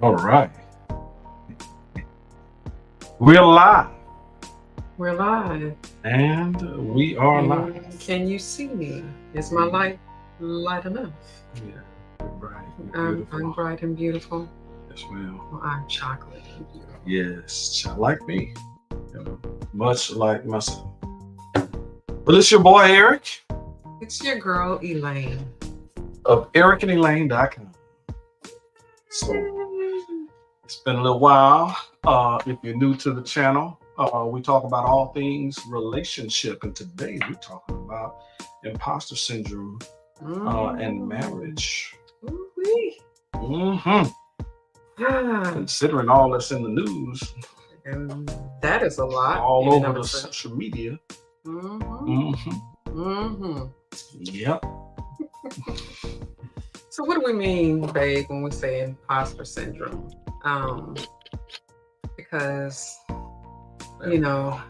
All right. We're live. We're live. And we are live. And can you see me? Is my light enough? Yeah. We're bright. We're I'm beautiful. bright and beautiful. Yes, ma'am. Well, I'm chocolate and beautiful. Yes. Like me. You know, much like myself. Well, it's your boy Eric It's your girl Elaine. of ericandelaine.com. So it's been a little while. If you're new to the channel, we talk about all things relationship, and today we're talking about imposter syndrome and marriage. Ooh-wee. Mm-hmm. Ah, Considering all that's in the news, and that is a lot. all in and over of the itself. social media. Mhm. Mm-hmm. Mhm. Yep. So what do we mean, babe, when we say imposter syndrome? Because you know,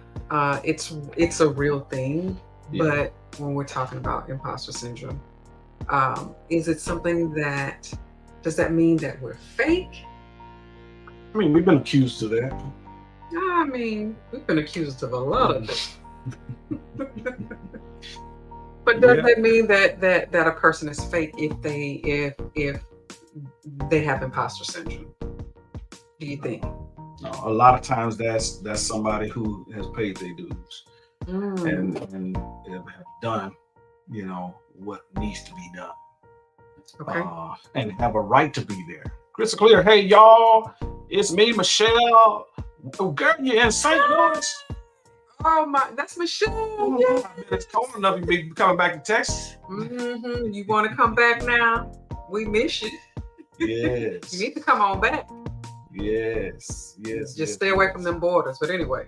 it's a real thing. Yeah. But when we're talking about imposter syndrome, is it something that does that mean that we're fake? I mean, we've been accused of that. I mean, we've been accused of a lot of things. But does Yeah. that mean that a person is fake if they have imposter syndrome? Do you think? No, a lot of times that's somebody who has paid their dues and have done, what needs to be done. Okay. And have a right to be there. Crystal clear. Hey y'all, it's me, Michelle. Oh, girl, you're in St. Louis. Oh my, that's Michelle. Yeah. It's cold enough. You be coming back to Texas. You want to come back now? We miss you. Yes. You need to come on back. Yes. Just stay away from them borders. But anyway,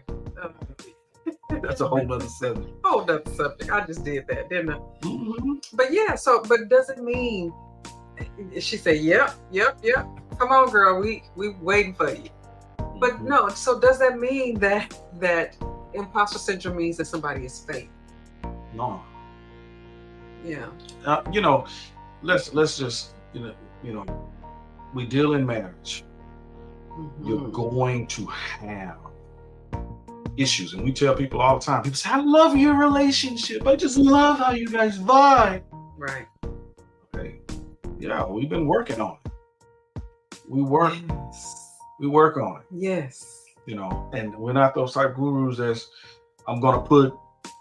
that's a whole other subject. Hold up the subject. I just did that, didn't I? Mm-hmm. But yeah. So, but does it mean? She said, "Yep. Come on, girl. We waiting for you." But no. So does that mean that imposter syndrome means that somebody is fake? No. Yeah. Let's just we deal in marriage. You're going to have issues, and we tell people all the time. People say, "I love your relationship. I just love how you guys vibe." Right. Okay. Yeah, we've been working on it. We work on it. Yes. And we're not those type gurus that's I'm gonna put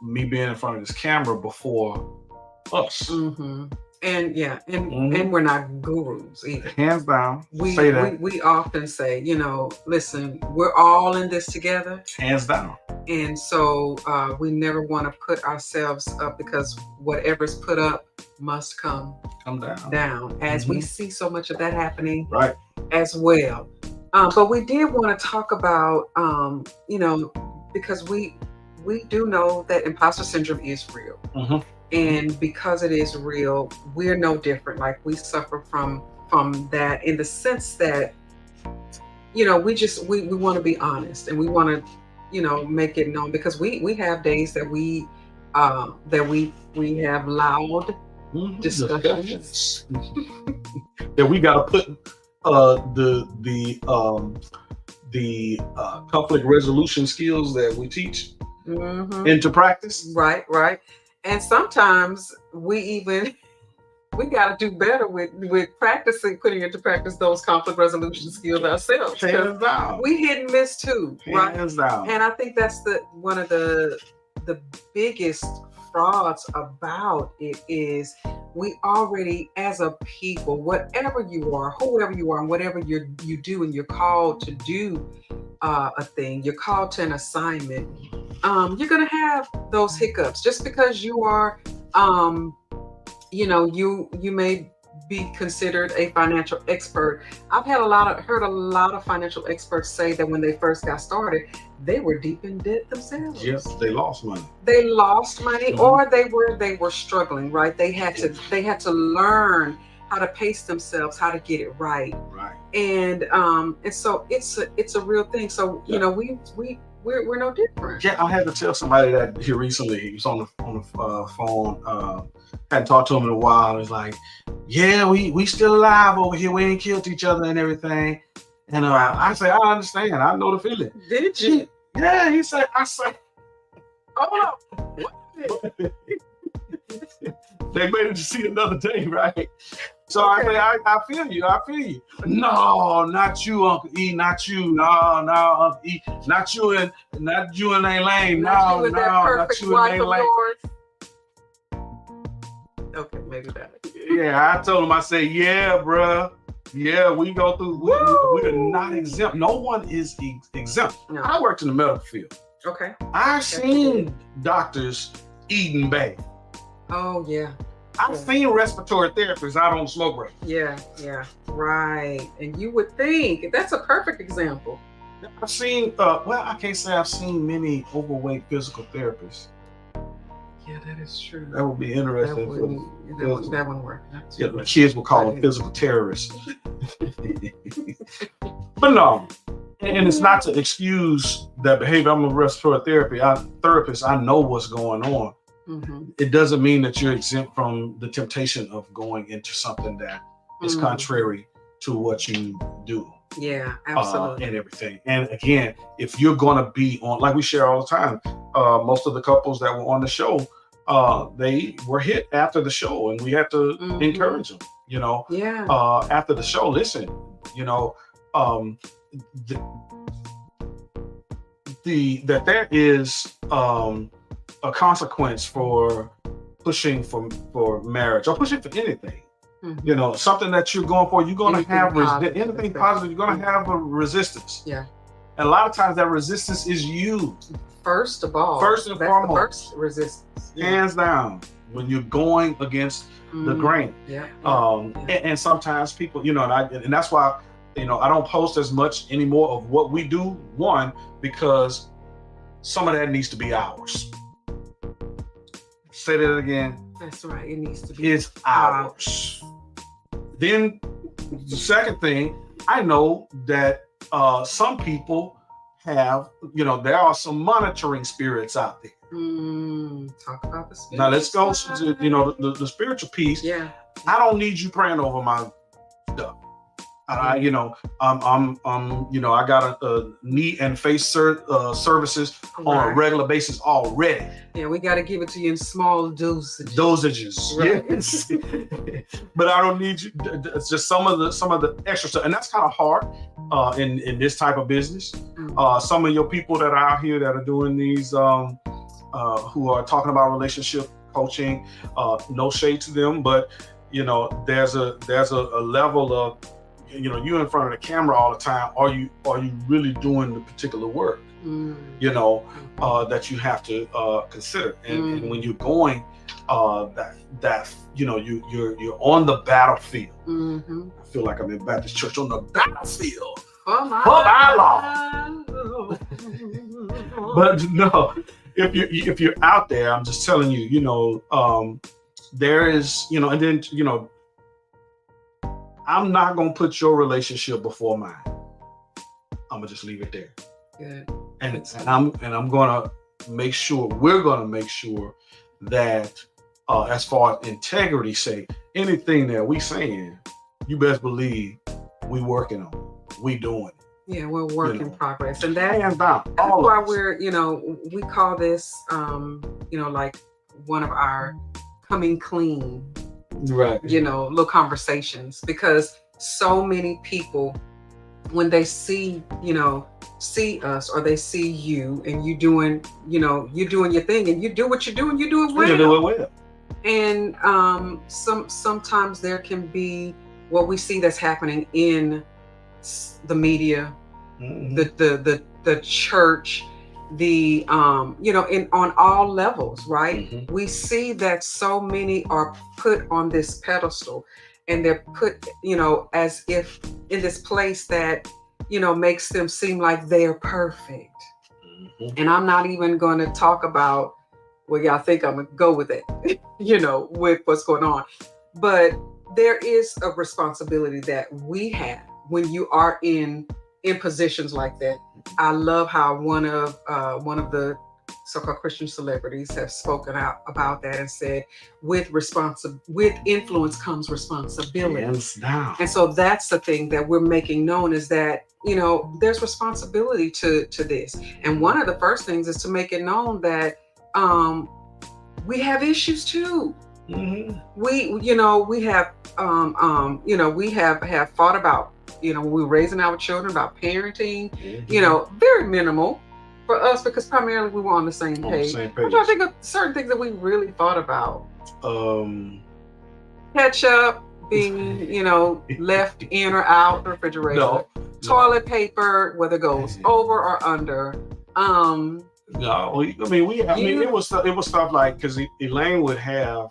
me being in front of this camera before us. And and we're not gurus either. Hands down. We often say, listen, we're all in this together. Hands down. And so we never want to put ourselves up because whatever's put up must come down. As we see so much of that happening right as well. But we did want to talk about, because we do know that imposter syndrome is real. And because it is real, we're no different. Like we suffer from that in the sense that, we want to be honest and we want to, make it known because we have days that we have loud discussions that we got to put the conflict resolution skills that we teach into practice. Right. And sometimes we got to do better with practicing, putting into practice those conflict resolution skills ourselves. Hands down. We hit and miss too, right? Hands down. And I think that's one of the biggest frauds about it is we already, as a people, whatever you are, whoever you are, and whatever you do, and you're called to do a thing, you're called to an assignment. You're gonna have those hiccups just because you are, you may be considered a financial expert. I've heard a lot of financial experts say that when they first got started, they were deep in debt themselves. Yes, they lost money. Or they were struggling. Right, they had to learn how to pace themselves, how to get it right. Right. And so it's a real thing. So we we're no different. Yeah, I had to tell somebody that here recently. He was on the phone. Hadn't talked to him in a while. He's like, "Yeah, we still alive over here. We ain't killed each other and everything." And I say, "I understand. I know the feeling." Did you? Yeah, he said. I say, "Hold up." They made it to see another day, right? So I say, I feel you. I feel you. No, not you, Uncle E. Not you. No, Uncle E. Not you and Elaine. Not No, you and no, that not perfect you and wife of Elaine. yours. Okay, maybe that. Yeah, I told him. I say, yeah, bruh. Yeah, we go through. We are not exempt. No one is exempt. No. I worked in the medical field. Okay. I've seen doctors eating bad. Oh yeah. I've seen respiratory therapists out on the smoke break. Yeah, right. And you would think that's a perfect example. I've seen, well, I can't say I've seen many overweight physical therapists. Yeah, that is true. That would be interesting. That wouldn't work. Yeah, the kids will call them physical terrorists. But no, and it's not to excuse that behavior. I'm a respiratory therapist. I know what's going on. Mm-hmm. It doesn't mean that you're exempt from the temptation of going into something that is contrary to what you do. Yeah, absolutely. And everything. And again, if you're going to be on, like we share all the time, most of the couples that were on the show, they were hit after the show, and we had to encourage them, you know. Yeah. After the show, listen, you know, that there is a consequence for pushing for marriage or pushing for anything. Mm-hmm. You know, something that you're going for, you're going to have anything positive. You're going to have a resistance. Yeah. And a lot of times that resistance is you. First of all. First and foremost. The first resistance. Hands down. When you're going against the grain. Yeah. And sometimes people, you know, and that's why, you know, I don't post as much anymore of what we do. One, because some of that needs to be ours. Say that again. That's right. It needs to be. It's ours. Then the second thing, I know that some people have, you know, there are some monitoring spirits out there. Talk about the spiritual. Now let's go to, you know, the spiritual piece. Yeah. I don't need you praying over my stuff. You know, you know, I got a knee and face services on a regular basis already. Yeah, we got to give it to you in small dosages. Right. Yes. But I don't need you. It's just some of the extra stuff, and that's kind of hard in this type of business. Some of your people that are out here that are doing these, who are talking about relationship coaching, no shade to them, but you know, there's a level of, you know, you in front of the camera all the time. Are you really doing the particular work? You know, that you have to consider. And when you're going, that you know, you're on the battlefield. I feel like I'm in Baptist church on the battlefield. For my Lord. But no, if you're out there, I'm just telling you, you know, there is, you know, and then, you know, I'm not gonna put your relationship before mine. I'm gonna just leave it there. Good. And I'm gonna make sure, we're gonna make sure that as far as integrity say, anything that we saying, you best believe we working on it. We doing it. Yeah, we're work in progress. And that's why we're, you know, we call this you know, like one of our coming clean, right, you know, little conversations, because so many people, when they see us, or they see you and you doing, you know, you're doing your thing and you do what you do and you do it well. You do it well. And sometimes there can be what we see that's happening in the media, the church, the you know, on all levels, right? We see that so many are put on this pedestal, and they're put, you know, as if in this place that, you know, makes them seem like they're perfect. And I'm not even going to talk about, well, y'all think I'm gonna go with it, you know, with what's going on. But there is a responsibility that we have when you are in in positions like that. I love how one of the so-called Christian celebrities have spoken out about that and said, with influence comes responsibility. Hands down. And so that's the thing that we're making known, is that, you know, there's responsibility to this. And one of the first things is to make it known that we have issues too. Mm-hmm. We have thought about, when we were raising our children, about parenting, Mm-hmm. very minimal for us, because primarily we were on the same page. I'm trying to think of certain things that we really thought about. Ketchup being, left in or out the refrigerator. No. Toilet paper, whether it goes over or under. No, I mean, it was stuff like, because Elaine would have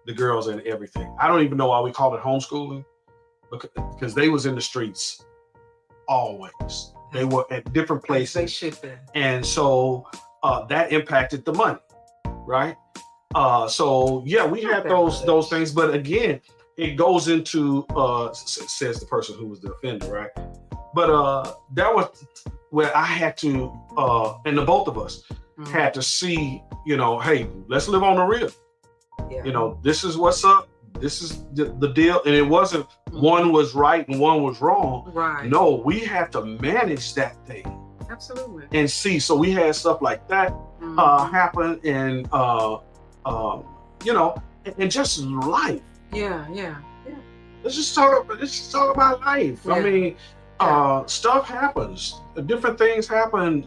the girls in everything. I don't even know why we called it homeschooling, because they was in the streets always. They were at different places. They should be. And so that impacted the money, right? So yeah, we had those things, but again, it goes into says the person who was the offender, right? But that was where I had to, and the both of us had to see, hey, let's live on the real. Yeah. This is what's up. This is the deal. And it wasn't one was right and one was wrong. Right. No, we had to manage that thing. Absolutely. And see, so we had stuff like that happen, and and just life. Yeah. Let's just talk about life. Yeah. I mean, stuff happens. Different things happen.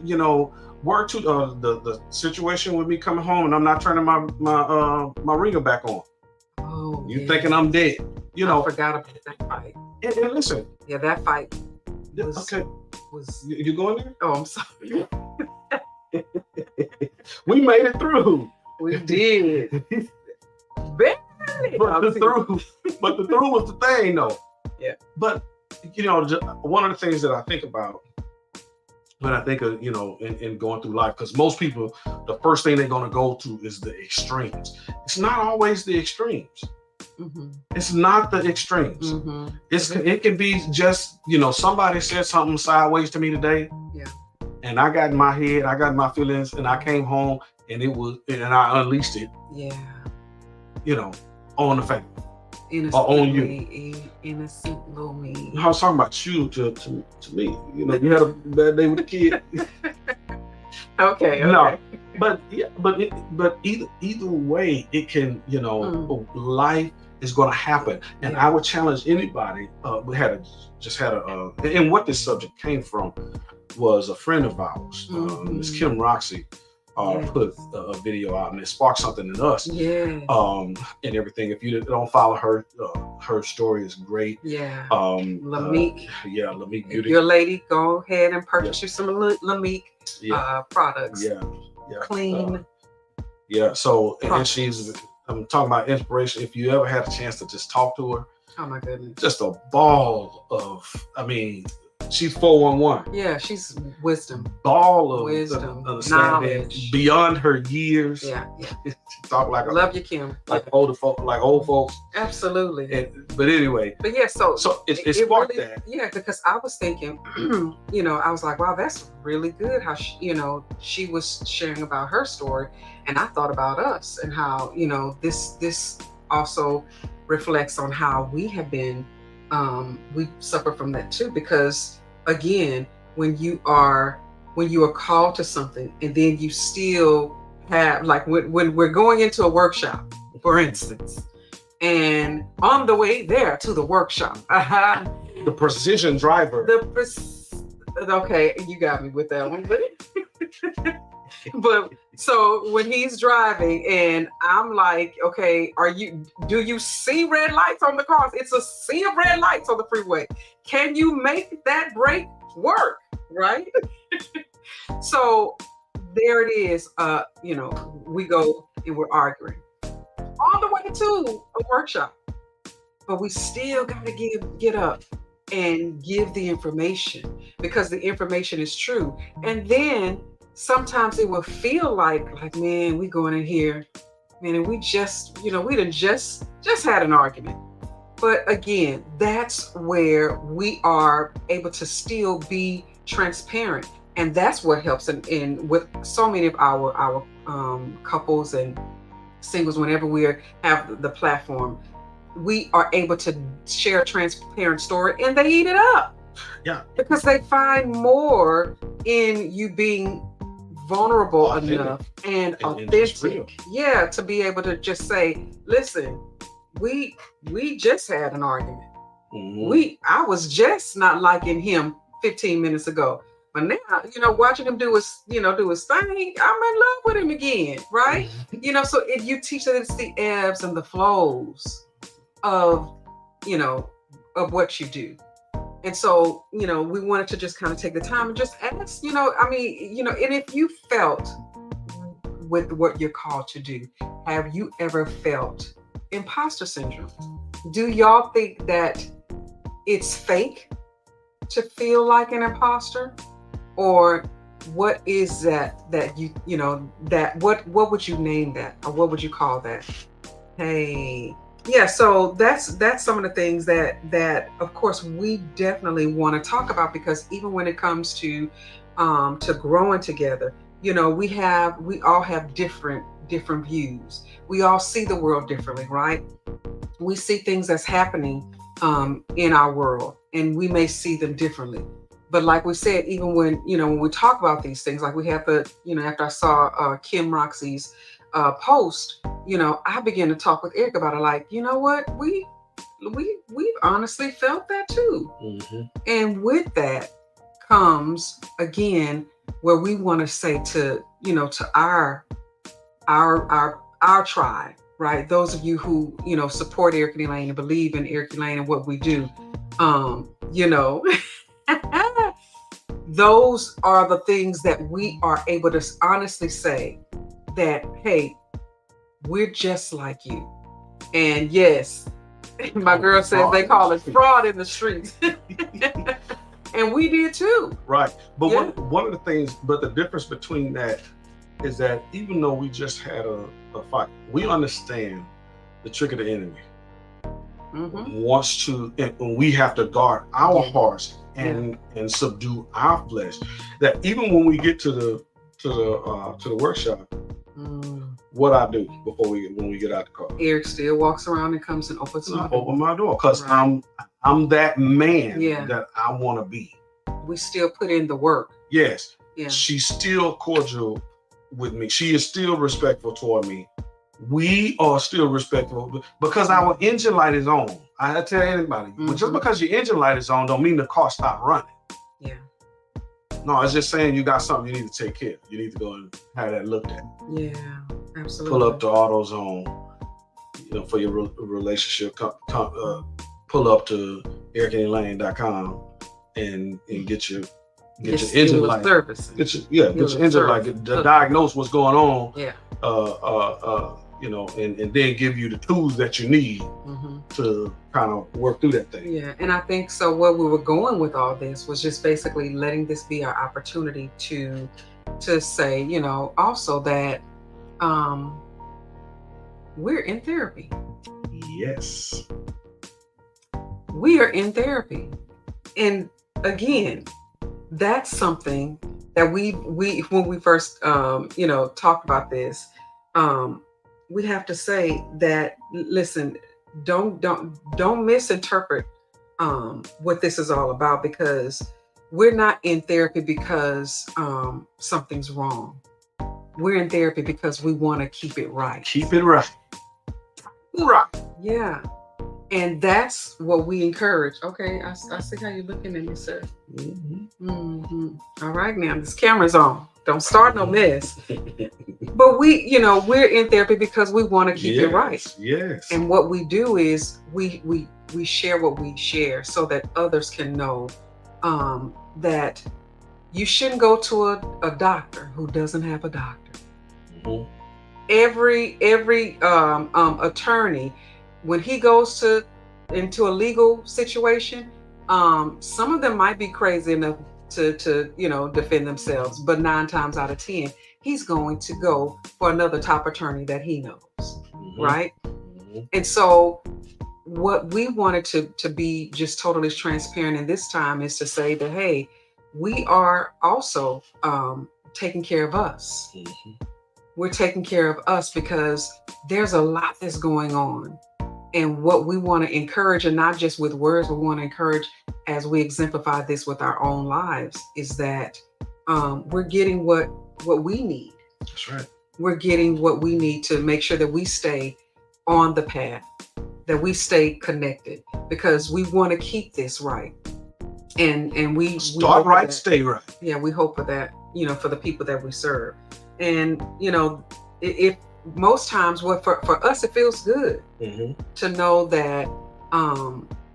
Work to the situation with me coming home, and I'm not turning my ringer back on. Oh, you thinking I'm dead? I forgot about that fight. And listen. Yeah, that fight. Was you going there? Oh, I'm sorry. We made it through. We did. Barely. But the through was the thing, though. Yeah. But one of the things that I think about when I think of in going through life, because most people, the first thing they're going to go to is the extremes. It's not always the extremes. Mm-hmm. It's not the extremes. Mm-hmm. It can be just somebody said something sideways to me today. Yeah. And I got in my head, I got in my feelings, and I came home and I unleashed it. Yeah. On the family. Innocent or on you. Innocent little me. I was talking about you to me. You had a bad day with the kid. Okay. No, but either way, it can. Life is going to happen, and I would challenge anybody. We had and what this subject came from was a friend of ours, Miss Kim Roxy. Put a video out, and it sparked something in us. Yeah. And everything. If you don't follow her, her story is great. Yeah. Lamique. Lamique Beauty. If you're a lady, go ahead and purchase you some Lamique products. Yeah. Clean. So, and I'm talking about inspiration. If you ever had a chance to just talk to her. Oh my goodness. Just a ball of, she's 411. Yeah, she's wisdom. Ball of wisdom, knowledge beyond her years. Yeah. She talk like love you, Kim. Like old folks. Absolutely. But anyway. But yeah, so it sparked really, that. Yeah, because I was thinking, I was like, wow, that's really good. How she was sharing about her story, and I thought about us and how this also reflects on how we have been. We suffer from that too, because again, when you are called to something, and then you still have, like when we're going into a workshop, for instance, and on the way there to the workshop, the precision driver. Okay, you got me with that one, but so when he's driving and I'm like, okay, do you see red lights on the cars? It's a sea of red lights on the freeway. Can you make that brake work? Right? So there it is. We go and we're arguing all the way to a workshop, but we still got to get up and give the information, because the information is true. And then sometimes it will feel like, man, we going in here, man, and we just, we done just had an argument. But again, that's where we are able to still be transparent. And that's what helps in with so many of our couples and singles. Whenever we have the platform, we are able to share a transparent story, and they eat it up. Yeah. Because they find more in you being vulnerable enough and authentic. Yeah, to be able to just say, listen, we just had an argument. I was just not liking him 15 minutes ago. But now, watching him do his thing, I'm in love with him again, right? So if you teach that it's the ebbs and the flows of, of what you do. And so, we wanted to just kind of take the time and just ask, and if you felt with what you're called to do, have you ever felt imposter syndrome? Do y'all think that it's fake to feel like an imposter? Or what is that what would you name that? Or what would you call that? Hey, yeah, so that's some of the things that of course we definitely want to talk about, because even when it comes to growing together, we all have different views. We all see the world differently, right? We see things that's happening in our world, and we may see them differently. But like we said, even when we talk about these things, like we have after I saw Kim Roxy's post, I began to talk with Eric about it. Like, you know what, we've honestly felt that too. And with that comes again where we want to say to our tribe, right? Those of you who support Eric and Elaine and believe in Eric and Elaine and what we do, those are the things that we are able to honestly say that, hey, we're just like you. And yes, my girl says they call it fraud in the streets. And we did too. Right. But one of the things, but the difference between that is that even though we just had a fight, we understand the trick of the enemy. Wants to, and we have to guard our hearts and subdue our flesh. That even when we get to the workshop, what I do when we get out the car, Eric still walks around and comes and opens my door because I'm that man that I want to be. We still put in the work. Yes. Yeah. She's still cordial with me. She is still respectful toward me. We are still respectful because our engine light is on. I tell anybody, but just because your engine light is on don't mean the car stop running. Yeah. No, it's just saying you got something you need to take care of. You need to go and have that looked at. Yeah, absolutely. Pull up to AutoZone, for your relationship. Pull up to ericandelaine.com and get your engine light. Get your engine light. To diagnose what's going on. Yeah. And then give you the tools that you need to kind of work through that thing. Yeah, and I think so. Where we were going with all this was just basically letting this be our opportunity to say, also that we're in therapy. Yes, we are in therapy, and again, that's something that we when we first talked about this. We have to say that, listen, don't misinterpret what this is all about, because we're not in therapy because something's wrong. We're in therapy because we want to keep it right. Keep it right. Right. Yeah. And that's what we encourage. Okay, I see how you're looking at me, sir. All right, now this camera's on. Don't start no mess. But we're in therapy because we want to keep it right. Yes. And what we do is we share what we share so that others can know that you shouldn't go to a doctor who doesn't have a doctor. Every attorney, when he goes into a legal situation, some of them might be crazy enough to defend themselves, but 9 times out of 10, he's going to go for another top attorney that he knows, right? And so what we wanted to be just totally transparent in this time is to say that, hey, we are also taking care of us. We're taking care of us because there's a lot that's going on. And what we want to encourage, and not just with words, we want to encourage as we exemplify this with our own lives, is that we're getting what we need. That's right. We're getting what we need to make sure that we stay on the path, that we stay connected, because we want to keep this right. And we start right, stay right. Yeah, we hope for that, for the people that we serve. And if most times, what for us, it feels good to know that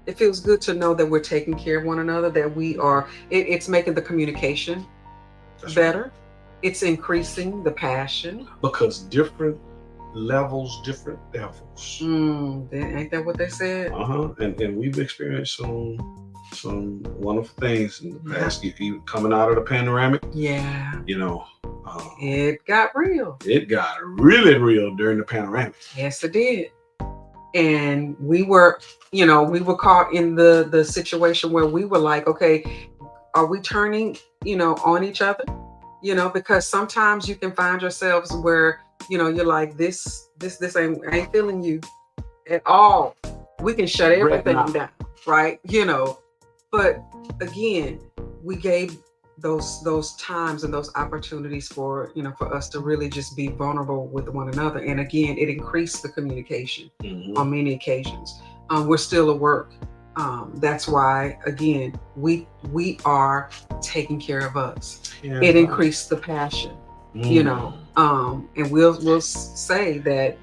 it feels good to know that we're taking care of one another, that we are. It's making the communication better. Right. It's increasing the passion, because different levels, different devils. Ain't that what they said? And we've experienced some wonderful things in the past. Even coming out of the panoramic. Yeah. It got real. It got really real during the panoramic. Yes, it did. And we were caught in the situation where we were like, okay, are we turning, on each other? Because sometimes you can find yourselves where, you're like, this ain't feeling you at all. We can shut everything down, right? But again, we gave those times and those opportunities for us to really just be vulnerable with one another. And again, it increased the communication on many occasions. We're still at work. That's why, again, we are taking care of us. Yeah. It increased the passion, and we'll say that,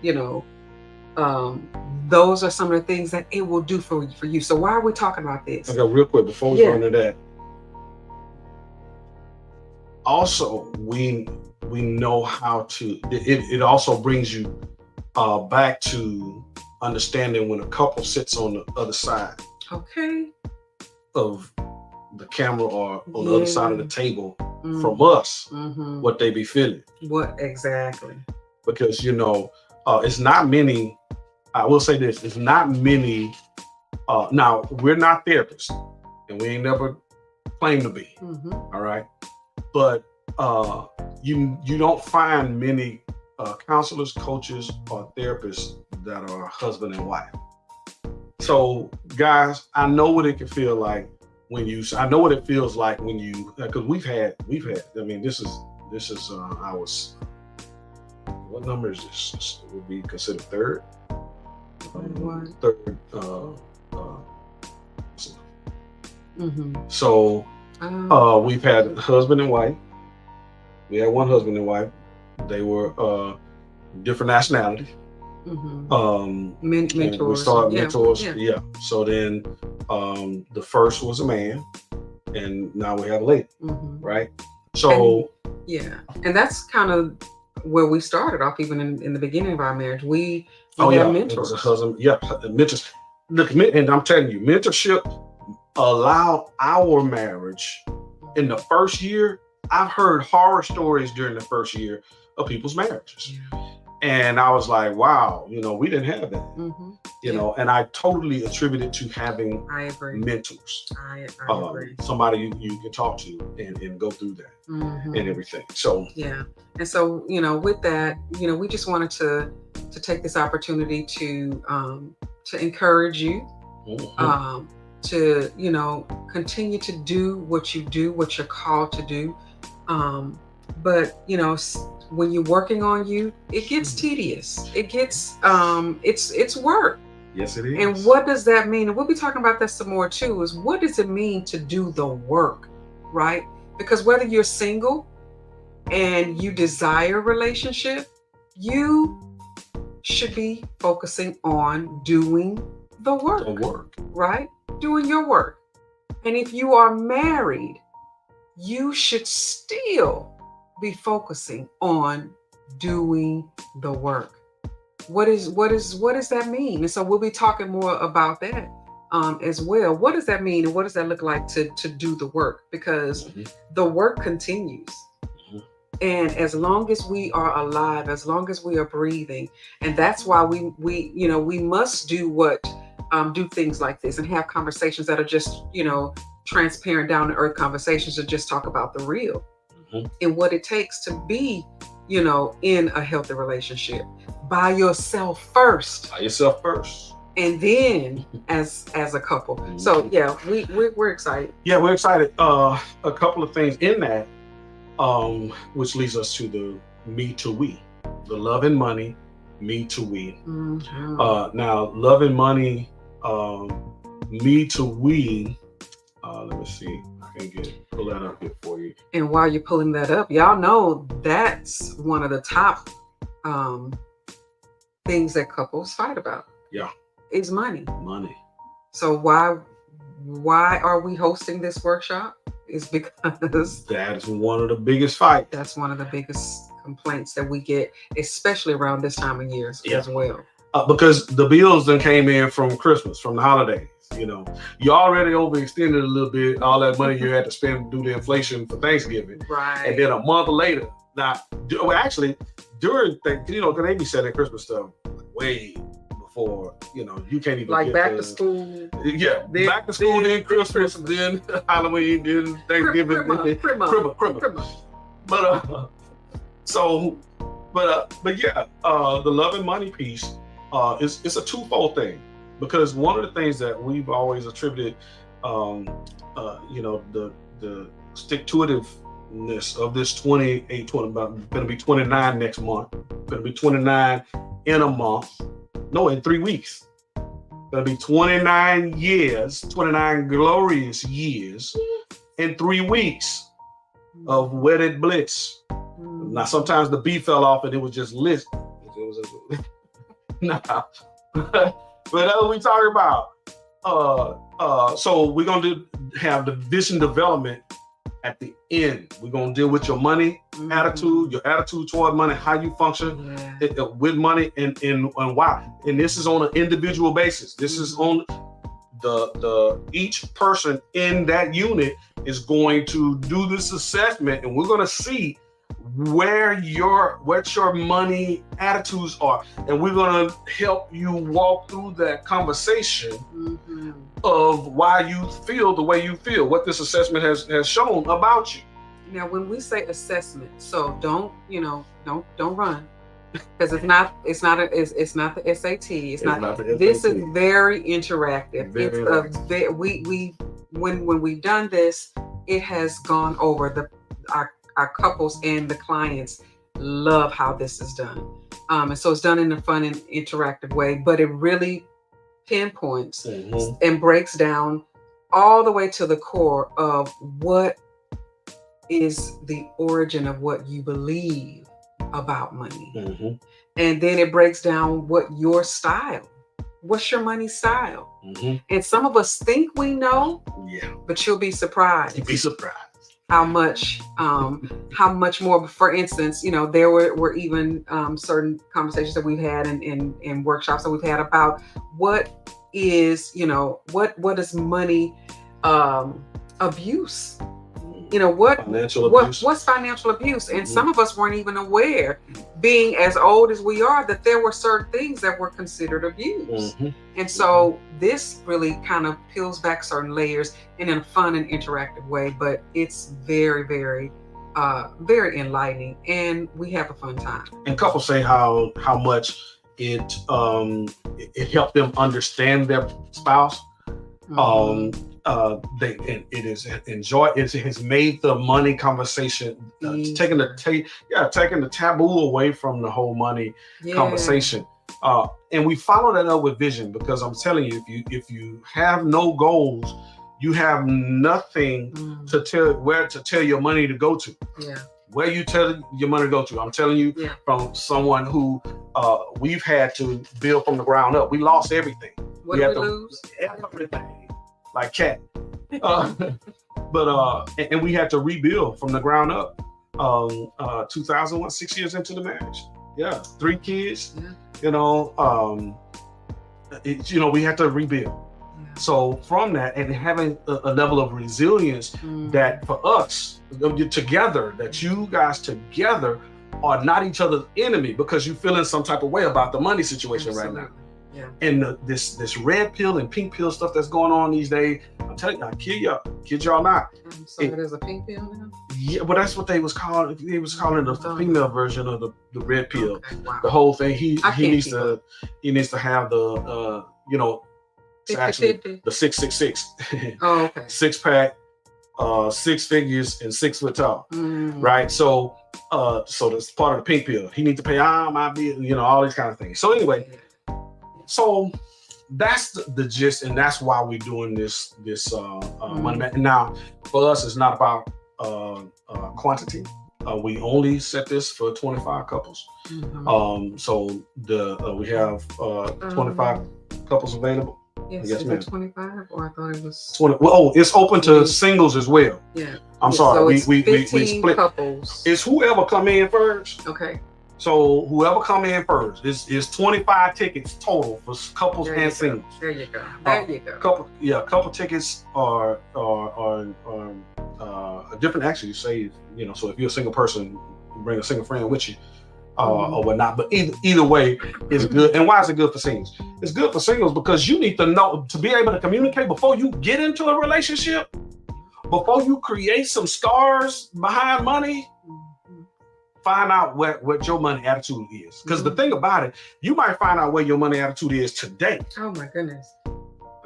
those are some of the things that it will do for you. So why are we talking about this? Okay, real quick before we go into that. Also, we know how to. It also brings you back to understanding when a couple sits on the other side. Okay. Of the camera or on the other side of the table from us, what they be feeling. What exactly? Because it's not many. I will say this: it's not many. Now we're not therapists, and we ain't never claimed to be. All right, but you don't find many counselors, coaches, or therapists that are husband and wife. So, guys, I know what it can feel like I know what it feels like when you, because we've had. I mean, this is what number is this? This would be considered third. Third. So, we've had husband and wife. We had one husband and wife. They were different nationalities. Mentors. We started mentors. Yeah. So then the first was a man, and now we have a lady, right? So and that's kind of where we started off. Even in the beginning of our marriage, we had mentors. It was a husband. Mentors. Look, and I'm telling you, mentorship allowed our marriage in the first year. I've heard horror stories during the first year of people's marriages. And I was like, wow, we didn't have that, and I totally attribute it to having mentors. I agree. Somebody you can talk to and go through that and everything. So, And so, with that, we just wanted to take this opportunity to encourage you, to, continue to do what you do, what you're called to do. But, when you're working on you, it gets tedious. It gets, it's work. Yes, it is. And what does that mean? And we'll be talking about that some more too, is what does it mean to do the work, right? Because whether you're single and you desire a relationship, you should be focusing on doing the work. Right? Doing your work. And if you are married, you should still be focusing on doing the work. What does that mean? And so we'll be talking more about that as well. What does that mean, and what does that look like to do the work? Because the work continues. And as long as we are alive, as long as we are breathing, and that's why we must do what do things like this and have conversations that are just, transparent, down to earth conversations, to just talk about the real and what it takes to be, in a healthy relationship by yourself first. By yourself first. And then as a couple. So yeah, we're excited. Yeah, we're excited. A couple of things in that, which leads us to the me to we, the love and money, me to we. Now, love and money, me to we. Let me see. I can pull that up here for you. And while you're pulling that up, y'all know that's one of the top things that couples fight about. Yeah. Is money. Money. So why are we hosting this workshop? Is because that is one of the biggest fights. That's one of the biggest complaints that we get, especially around this time of year as well. Because the bills then came in from Christmas, from the holidays. You already overextended a little bit. All that money you had to spend due to inflation for Thanksgiving, right? And then a month later, actually during because they be selling Christmas stuff way before you can't even like back to school. Yeah, back to school, then Christmas, then Halloween, then Thanksgiving, Christmas. But yeah, the love and money piece it's a twofold thing, because one of the things that we've always attributed, the stick-to-itiveness of this 28-20, about going to be 29 next month, going to be 29 in a month. No, in 3 weeks. That'll be 29 years, 29 glorious years in 3 weeks of wedded bliss. Now, sometimes the B fell off and it was just lit. Nah. But that's what we talking about. So we're going to have the vision development at the end. We're going to deal with your money attitude, your attitude toward money, how you function with money, and why. And this is on an individual basis. This is on the each person in that unit is going to do this assessment, and we're going to see what your money attitudes are, and we're going to help you walk through that conversation of why you feel the way you feel, what this assessment has shown about you. Now, when we say assessment, so don't run, because it's not the SAT. It's not the SAT. This is very interactive. When we've done this, it has gone over. Our couples and the clients love how this is done. And so it's done in a fun and interactive way, but it really pinpoints and breaks down all the way to the core of what is the origin of what you believe about money. And then it breaks down what's your money style. And some of us think we know, but you'll be surprised. You'd be surprised how much more. For instance, there were even certain conversations that we've had in workshops that we've had about what is money abuse. What's financial abuse? And some of us weren't even aware, being as old as we are, that there were certain things that were considered abuse. And so this really kind of peels back certain layers in a fun and interactive way, but it's very, very, very enlightening, and we have a fun time. And couples say how much it helped them understand their spouse. It has made the money conversation taking the taboo away from the whole money conversation. And we follow that up with vision, because I'm telling you, if you have no goals, you have nothing to tell your money to go to. Where you tell your money to go to. I'm telling you, from someone who we've had to build from the ground up. We lost everything. What did we lose? Everything. Like cat. And we had to rebuild from the ground up. 2001, 6 years into the marriage. 3 kids. We had to rebuild. So from that, and having a level of resilience that for us together, that you guys together are not each other's enemy, because you're feeling some type of way about the money situation right now. And this red pill and pink pill stuff that's going on these days, I'm telling you, I kid y'all not. So there's a pink pill now? Yeah, but that's what they was calling. They was calling the female version of the red pill. Okay, wow. The whole thing. He needs to have the it's actually the 666. Oh, okay. 6-pack, 6 figures, and 6 foot tall. Right. So that's part of the pink pill. He needs to pay my bill, all these kind of things. So anyway, so that's the gist, and that's why we're doing this money. Now, for us, it's not about quantity. We only set this for 25 couples. So we have 25 couples available. Yes, is it 25 or I thought it was 20? Well, it's open to singles as well. Yeah. I'm sorry. So we 15 split couples. It's whoever come in first. Okay. So whoever come in first is 25 tickets total for couples and singles. There you go. There you go. Couple tickets are different. Actually, say so if you're a single person, you bring a single friend with you. Or whatnot, but either way, it's good. And why is it good for singles? It's good for singles because you need to know to be able to communicate before you get into a relationship, before you create some scars behind money. Find out what your money attitude is, because the thing about it, you might find out where your money attitude is today. Oh my goodness!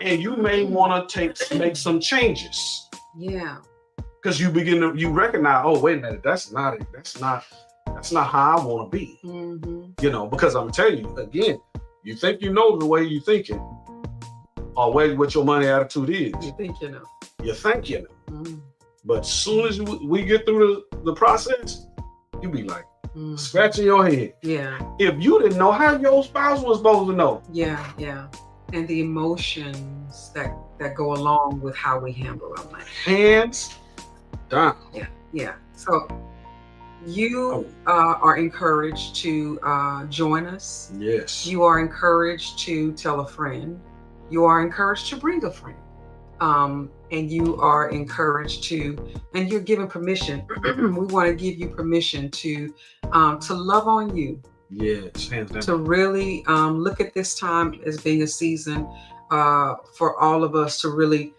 And you may want to make some changes. Yeah. Because you recognize, oh wait a minute, that's not how I want to be. Because I'm telling you again, you think you know the way you thinking, or what your money attitude is. You think you know. You think you know. But as soon as we get through the process, you be like scratching your head. Yeah. If you didn't know, how your spouse was supposed to know? Yeah, yeah. And the emotions that go along with how we handle our money. Hands down. Yeah, yeah. So you are encouraged to join us. Yes. You are encouraged to tell a friend. You are encouraged to bring a friend. And you are encouraged to, and you're given permission. We want to give you permission to love on you. Yes, hands down. To really look at this time as being a season for all of us to really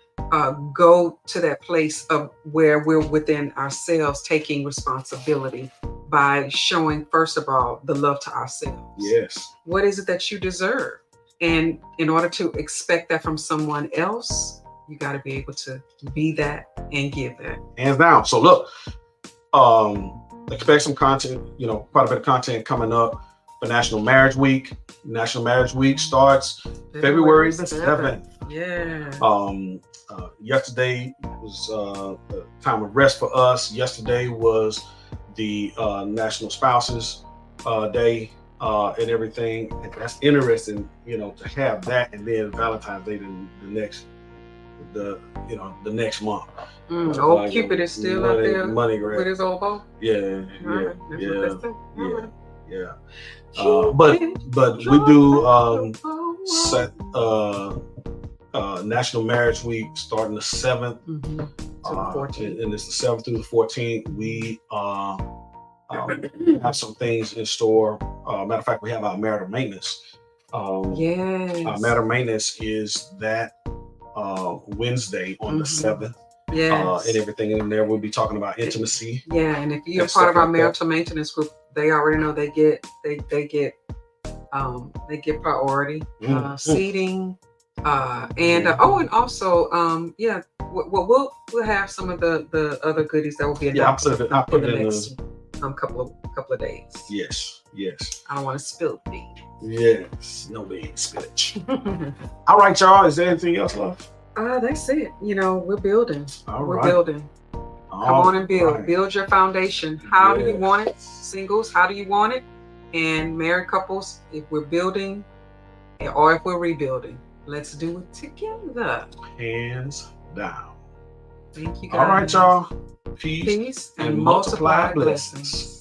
go to that place of where we're within ourselves, taking responsibility by showing, first of all, the love to ourselves. Yes. What is it that you deserve? And in order to expect that from someone else, you got to be able to be that and give that. Hands down. So look, expect some content, quite a bit of content coming up for National Marriage Week. National Marriage Week starts February the 7th. Yeah. Yesterday was a time of rest for us. Yesterday was the National Spouses Day and everything. And that's interesting, to have that, and then Valentine's Day the next month. Cupid is still out there with his old bow. Yeah. But we do set National Marriage Week starting the 7th, and it's the 7th through the 14th. We have some things in store. Matter of fact, we have our marital maintenance. Yes. Our marital maintenance is that Wednesday on the 7th. Yes. And everything in there, we'll be talking about intimacy. Yeah, and if you're part of our marital maintenance group, they already know they get priority seating, and also we'll have some of the other goodies that will be announced in the next couple of days. Yes. I don't want to spill the beans. Yes, no beans, spillage. All right, y'all. Is there anything else left? That's it. We're building. We're building. Come on and build. Right. Build your foundation. How do you want it? Singles, how do you want it? And married couples, if we're building or if we're rebuilding, let's do it together. Hands down. Thank you, guys. All right, y'all. Peace and multiply blessings.